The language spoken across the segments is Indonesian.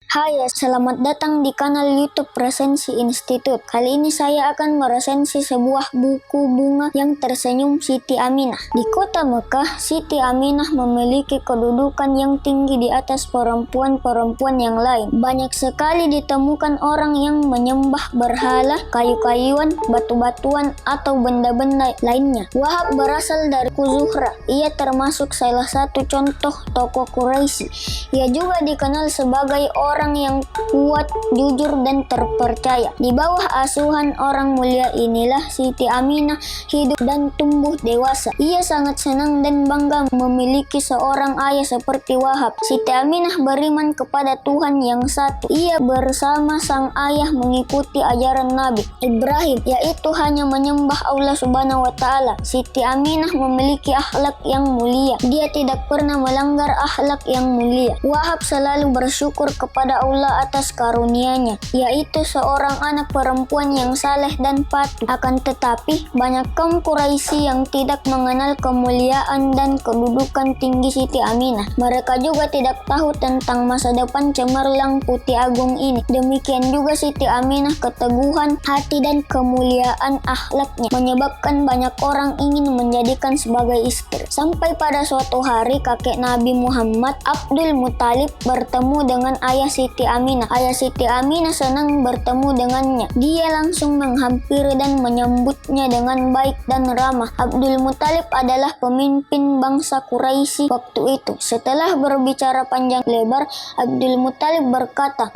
Hai, selamat datang di kanal YouTube Resensi Institut. Kali ini saya akan meresensi sebuah buku bunga yang tersenyum Siti Aminah. Di kota Mekah, Siti Aminah memiliki kedudukan yang tinggi di atas perempuan-perempuan yang lain. Banyak sekali ditemukan orang yang menyembah berhala, kayu-kayuan, batu-batuan, atau benda-benda lainnya. Wahab berasal dari Zuhra. Ia termasuk salah satu contoh tokoh Quraisy. Ia juga dikenal sebagai orang yang kuat, jujur, dan terpercaya. Di bawah asuhan orang mulia inilah Siti Aminah hidup dan tumbuh dewasa. Ia sangat senang dan bangga memiliki seorang ayah seperti Wahab. Siti Aminah beriman kepada Tuhan yang satu. Ia bersama sang ayah mengikuti ajaran Nabi Ibrahim, yaitu hanya menyembah Allah Subhanahu wa Ta'ala. Siti Aminah memiliki akhlak yang mulia. Dia tidak pernah melanggar akhlak yang mulia. Wahab selalu bersyukur kepada Allah atas karunia-Nya, yaitu seorang anak perempuan yang saleh dan patuh. Akan tetapi, banyak kaum Quraisy yang tidak mengenal kemuliaan dan kedudukan tinggi Siti Aminah. Mereka juga tidak tahu tentang masa depan cemerlang putih agung ini. Demikian juga Siti Aminah, keteguhan hati dan kemuliaan akhlaknya menyebabkan banyak orang ingin menjadikan sebagai istri. Sampai pada suatu hari kakek Nabi Muhammad, Abdul Muthalib, bertemu dengan ayah Siti Aminah. Ayah Siti Aminah senang bertemu dengannya. Dia langsung menghampiri dan menyambutnya dengan baik dan ramah. Abdul Muthalib adalah pemimpin bangsa Quraisy waktu itu. Setelah berbicara panjang lebar, Abdul Muthalib berkata,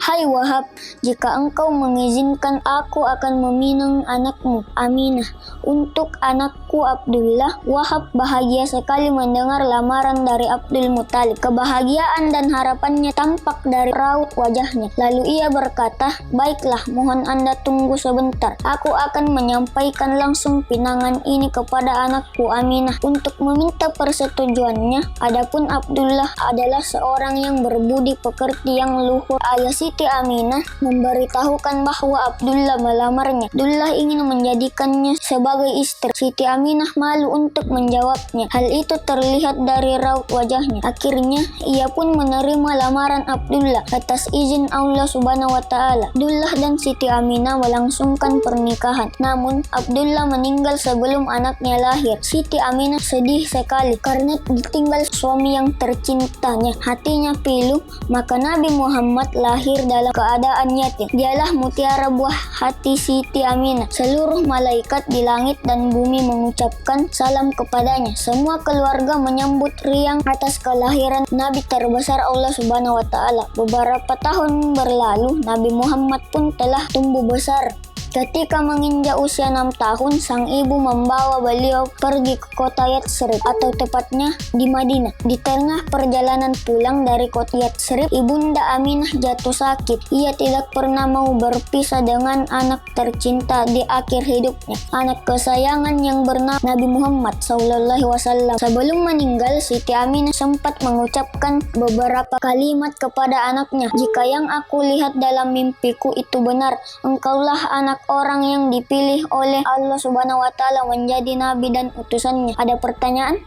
Hai Wahab, jika engkau mengizinkan, aku akan meminang anakmu, Aminah, untuk anakku Abdullah. Wahab bahagia sekali mendengar lamaran dari Abdul Muthalib. Kebahagiaan dan harapannya tampak dari raut wajahnya. Lalu ia berkata, baiklah, mohon Anda tunggu sebentar. Aku akan menyampaikan langsung pinangan ini kepada anakku Aminah untuk meminta persetujuannya. Adapun Abdullah adalah seorang yang berbudi pekerti yang luhur. Ayah Siti Aminah memberitahukan bahwa Abdullah melamarnya. Abdullah ingin menjadikannya sebagai istri. Siti Aminah malu untuk menjawabnya. Hal itu terlihat dari raut wajahnya. Akhirnya, ia pun menerima lamaran Abdullah atas izin Allah Subhanahu wa Ta'ala. Abdullah dan Siti Aminah melangsungkan pernikahan. Namun, Abdullah meninggal sebelum anaknya lahir. Siti Aminah sedih sekali karena ditinggal suami yang tercintanya. Hatinya pilu, maka Nabi Muhammad lahir dalam keadaan yatim. Dialah mutiara buah hati Siti Aminah. Seluruh malaikat di langit dan bumi mengucapkan salam kepadanya. Semua keluarga menyambut riang atas kelahiran Nabi terbesar Allah Subhanahu wa Ta'ala. Beberapa tahun berlalu, Nabi Muhammad pun telah tumbuh besar. Ketika menginjak usia 6 tahun, sang ibu membawa beliau pergi ke kota Yatsrib, atau tepatnya di Madinah. Di tengah perjalanan pulang dari kota Yatsrib, ibunda Aminah jatuh sakit. Ia tidak pernah mau berpisah dengan anak tercinta di akhir hidupnya, anak kesayangan yang bernama Nabi Muhammad SAW. Sebelum meninggal, Siti Aminah sempat mengucapkan beberapa kalimat kepada anaknya. Jika yang aku lihat dalam mimpiku itu benar, engkaulah anak orang yang dipilih oleh Allah Subhanahu wa Ta'ala menjadi nabi dan utusannya. Ada pertanyaan?